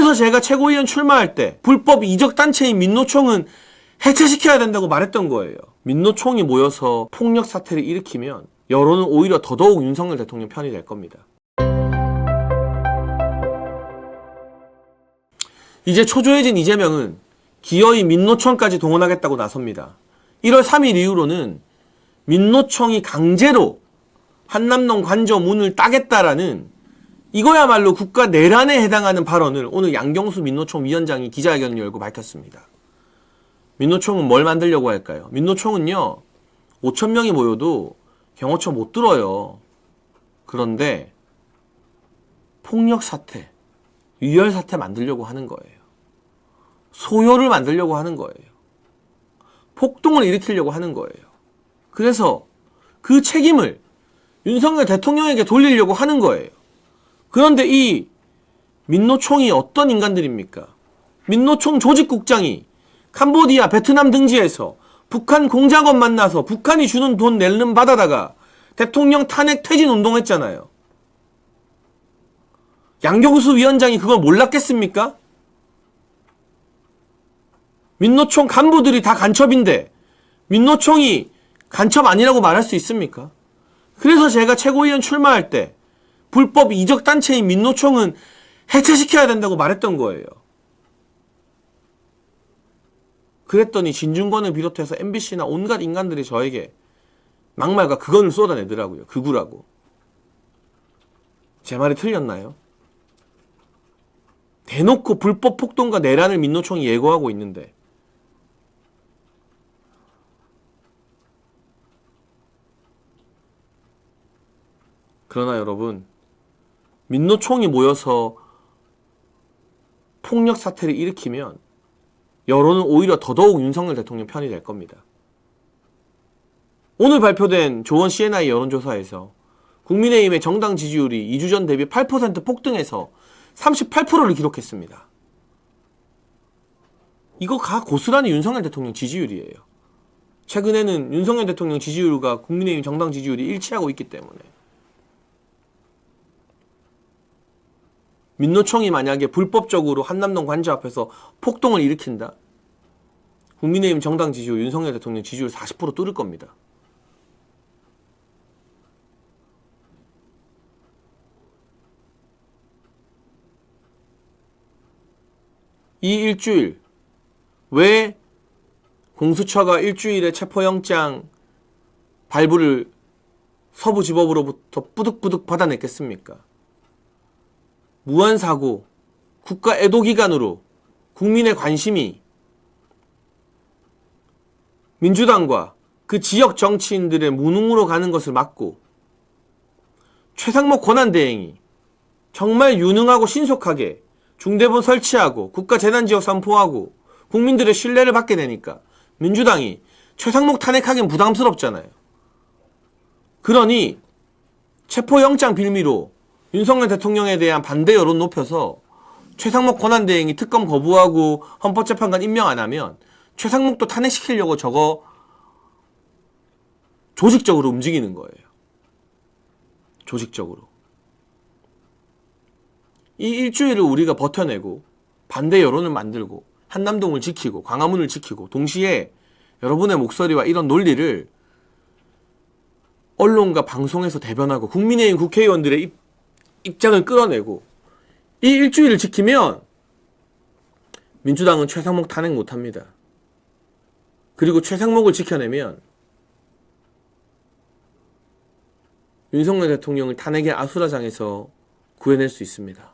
그래서 제가 최고위원 출마할 때 불법 이적단체인 민노총은 해체시켜야 된다고 말했던 거예요. 민노총이 모여서 폭력 사태를 일으키면 여론은 오히려 더더욱 윤석열 대통령 편이 될 겁니다. 이제 초조해진 이재명은 기어이 민노총까지 동원하겠다고 나섭니다. 1월 3일 이후로는 민노총이 강제로 한남동 관저 문을 따겠다라는 이거야말로 국가 내란에 해당하는 발언을 오늘 양경수 민노총 위원장이 기자회견을 열고 밝혔습니다. 민노총은 뭘 만들려고 할까요? 민노총은요, 5,000명이 모여도 경호처 못 들어요. 그런데 폭력 사태, 유혈 사태 만들려고 하는 거예요. 소요를 만들려고 하는 거예요. 폭동을 일으키려고 하는 거예요. 그래서 그 책임을 윤석열 대통령에게 돌리려고 하는 거예요. 그런데 이 민노총이 어떤 인간들입니까? 민노총 조직국장이 캄보디아, 베트남 등지에서 북한 공작원 만나서 북한이 주는 돈 낼름 받아다가 대통령 탄핵 퇴진 운동했잖아요. 양경수 위원장이 그걸 몰랐겠습니까? 민노총 간부들이 다 간첩인데 민노총이 간첩 아니라고 말할 수 있습니까? 그래서 제가 최고위원 출마할 때 불법 이적단체인 민노총은 해체시켜야 된다고 말했던 거예요. 그랬더니 진중권을 비롯해서 MBC나 온갖 인간들이 저에게 막말과 그건을 쏟아내더라고요. 극우라고. 제 말이 틀렸나요? 대놓고 불법 폭동과 내란을 민노총이 예고하고 있는데 그러나 여러분, 민노총이 모여서 폭력 사태를 일으키면 여론은 오히려 더더욱 윤석열 대통령 편이 될 겁니다. 오늘 발표된 조원 CNI 여론조사에서 국민의힘의 정당 지지율이 2주 전 대비 8% 폭등해서 38%를 기록했습니다. 이거가 고스란히 윤석열 대통령 지지율이에요. 최근에는 윤석열 대통령 지지율과 국민의힘 정당 지지율이 일치하고 있기 때문에 민노총이 만약에 불법적으로 한남동 관저 앞에서 폭동을 일으킨다? 국민의힘 정당 지지율, 윤석열 대통령 지지율 40% 뚫을 겁니다. 이 일주일, 왜 공수처가 일주일에 체포영장 발부를 서부지법으로부터 뿌득뿌득 받아냈겠습니까? 무한사고, 국가 애도기간으로 국민의 관심이 민주당과 그 지역 정치인들의 무능으로 가는 것을 막고 최상목 권한대행이 정말 유능하고 신속하게 중대본 설치하고 국가재난지역 선포하고 국민들의 신뢰를 받게 되니까 민주당이 최상목 탄핵하기는 부담스럽잖아요. 그러니 체포영장 빌미로 윤석열 대통령에 대한 반대 여론 높여서 최상목 권한대행이 특검 거부하고 헌법재판관 임명 안 하면 최상목도 탄핵시키려고 저거 조직적으로 움직이는 거예요. 조직적으로. 이 일주일을 우리가 버텨내고 반대 여론을 만들고 한남동을 지키고 광화문을 지키고 동시에 여러분의 목소리와 이런 논리를 언론과 방송에서 대변하고 국민의힘 국회의원들의 입장을 끌어내고 이 일주일을 지키면 민주당은 최상목 탄핵 못합니다. 그리고 최상목을 지켜내면 윤석열 대통령을 탄핵의 아수라장에서 구해낼 수 있습니다.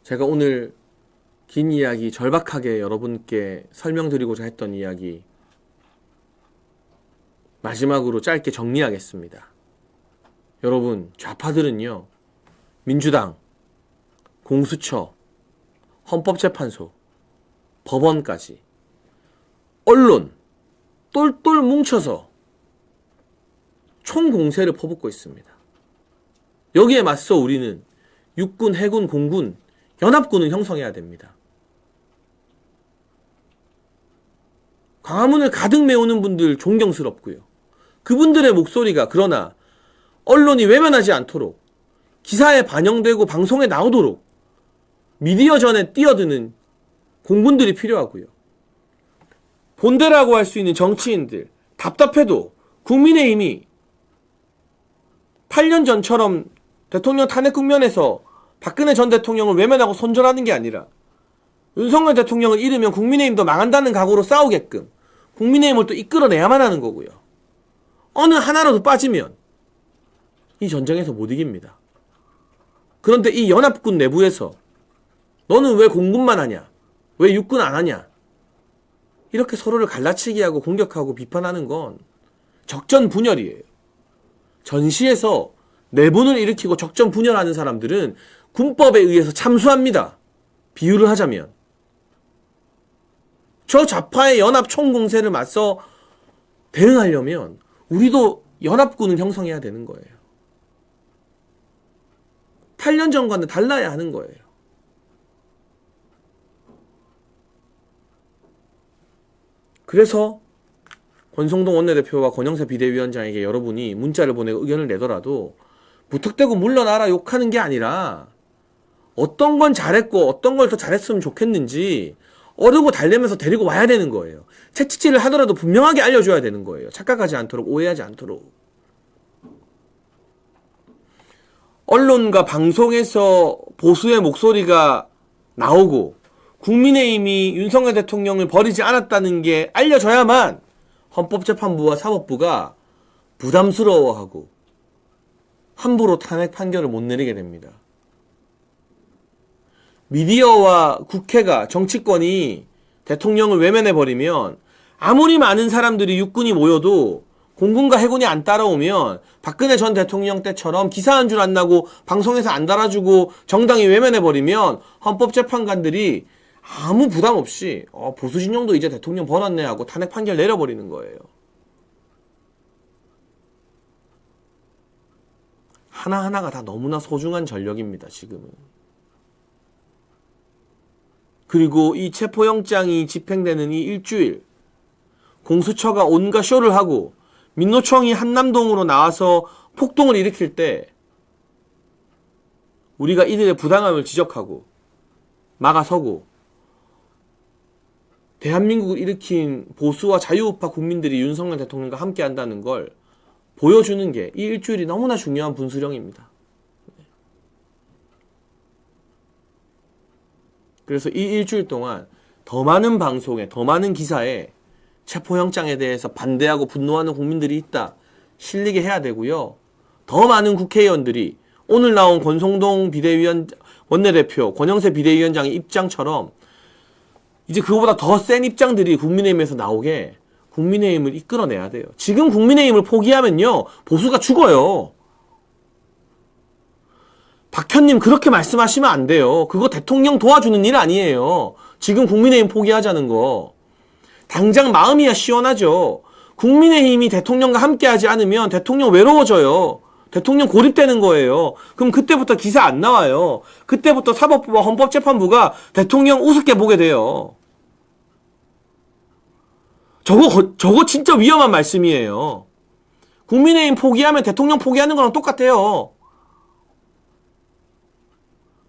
제가 오늘 긴 이야기 절박하게 여러분께 설명드리고자 했던 이야기 마지막으로 짧게 정리하겠습니다. 여러분, 좌파들은요, 민주당, 공수처, 헌법재판소, 법원까지 언론 똘똘 뭉쳐서 총공세를 퍼붓고 있습니다. 여기에 맞서 우리는 육군, 해군, 공군, 연합군을 형성해야 됩니다. 광화문을 가득 메우는 분들 존경스럽고요. 그분들의 목소리가 그러나 언론이 외면하지 않도록 기사에 반영되고 방송에 나오도록 미디어 전에 뛰어드는 공군들이 필요하고요. 본대라고 할 수 있는 정치인들, 답답해도 국민의힘이 8년 전처럼 대통령 탄핵 국면에서 박근혜 전 대통령을 외면하고 손절하는 게 아니라 윤석열 대통령을 잃으면 국민의힘도 망한다는 각오로 싸우게끔 국민의힘을 또 이끌어내야만 하는 거고요. 어느 하나라도 빠지면 이 전쟁에서 못 이깁니다. 그런데 이 연합군 내부에서 너는 왜 공군만 하냐? 왜 육군 안 하냐? 이렇게 서로를 갈라치기 하고 공격하고 비판하는 건 적전 분열이에요. 전시에서 내분을 일으키고 적전 분열하는 사람들은 군법에 의해서 참수합니다. 비유를 하자면 저 좌파의 연합 총공세를 맞서 대응하려면 우리도 연합군을 형성해야 되는 거예요. 8년 전과는 달라야 하는 거예요. 그래서 권성동 원내대표와 권영세 비대위원장에게 여러분이 문자를 보내고 의견을 내더라도 무턱대고 물러나라 욕하는 게 아니라 어떤 건 잘했고 어떤 걸 더 잘했으면 좋겠는지 어르고 달래면서 데리고 와야 되는 거예요. 채찍질을 하더라도 분명하게 알려줘야 되는 거예요. 착각하지 않도록, 오해하지 않도록. 언론과 방송에서 보수의 목소리가 나오고 국민의힘이 윤석열 대통령을 버리지 않았다는 게 알려져야만 헌법재판부와 사법부가 부담스러워하고 함부로 탄핵 판결을 못 내리게 됩니다. 미디어와 국회가, 정치권이 대통령을 외면해버리면 아무리 많은 사람들이 육군이 모여도 공군과 해군이 안 따라오면 박근혜 전 대통령 때처럼 기사 한 줄 안 나고 방송에서 안 달아주고 정당이 외면해버리면 헌법재판관들이 아무 부담 없이 보수 진영도 이제 대통령 버렸네 하고 탄핵 판결 내려버리는 거예요. 하나하나가 다 너무나 소중한 전력입니다, 지금은. 그리고 이 체포영장이 집행되는 이 일주일, 공수처가 온갖 쇼를 하고 민노총이 한남동으로 나와서 폭동을 일으킬 때 우리가 이들의 부당함을 지적하고 막아서고 대한민국을 일으킨 보수와 자유우파 국민들이 윤석열 대통령과 함께 한다는 걸 보여주는 게 이 일주일이 너무나 중요한 분수령입니다. 그래서 이 일주일 동안 더 많은 방송에, 더 많은 기사에 체포영장에 대해서 반대하고 분노하는 국민들이 있다 실리게 해야 되고요. 더 많은 국회의원들이 오늘 나온 권성동 원내대표, 권영세 비대위원장의 입장처럼 이제 그거보다 더 센 입장들이 국민의힘에서 나오게 국민의힘을 이끌어내야 돼요. 지금 국민의힘을 포기하면요, 보수가 죽어요. 박현님 그렇게 말씀하시면 안 돼요. 그거 대통령 도와주는 일 아니에요. 지금 국민의힘 포기하자는 거. 당장 마음이야 시원하죠. 국민의힘이 대통령과 함께하지 않으면 대통령 외로워져요. 대통령 고립되는 거예요. 그럼 그때부터 기사 안 나와요. 그때부터 사법부와 헌법재판부가 대통령 우습게 보게 돼요. 저거 진짜 위험한 말씀이에요. 국민의힘 포기하면 대통령 포기하는 거랑 똑같아요.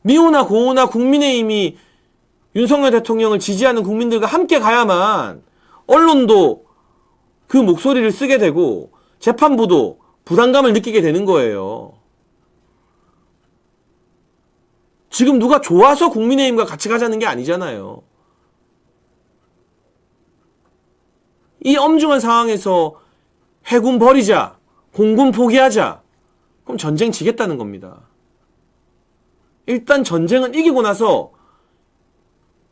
미우나 고우나 국민의힘이 윤석열 대통령을 지지하는 국민들과 함께 가야만 언론도 그 목소리를 쓰게 되고 재판부도 부담감을 느끼게 되는 거예요. 지금 누가 좋아서 국민의힘과 같이 가자는 게 아니잖아요. 이 엄중한 상황에서 해군 버리자, 공군 포기하자, 그럼 전쟁 지겠다는 겁니다. 일단 전쟁은 이기고 나서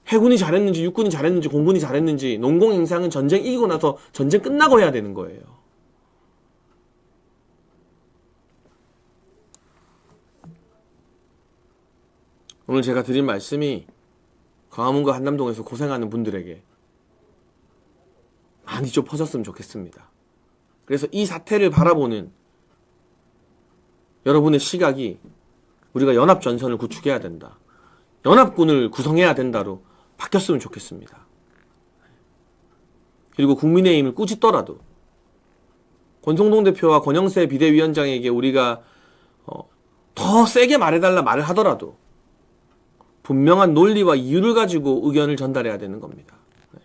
해군이 잘했는지 육군이 잘했는지 공군이 잘했는지 농공행상은 전쟁 이기고 나서 전쟁 끝나고 해야 되는 거예요. 오늘 제가 드린 말씀이 광화문과 한남동에서 고생하는 분들에게 많이 좀 퍼졌으면 좋겠습니다. 그래서 이 사태를 바라보는 여러분의 시각이 우리가 연합전선을 구축해야 된다, 연합군을 구성해야 된다로 바뀌었으면 좋겠습니다. 그리고 국민의힘을 꾸짖더라도 권성동 대표와 권영세 비대위원장에게 우리가 더 세게 말해달라 말을 하더라도 분명한 논리와 이유를 가지고 의견을 전달해야 되는 겁니다. 네.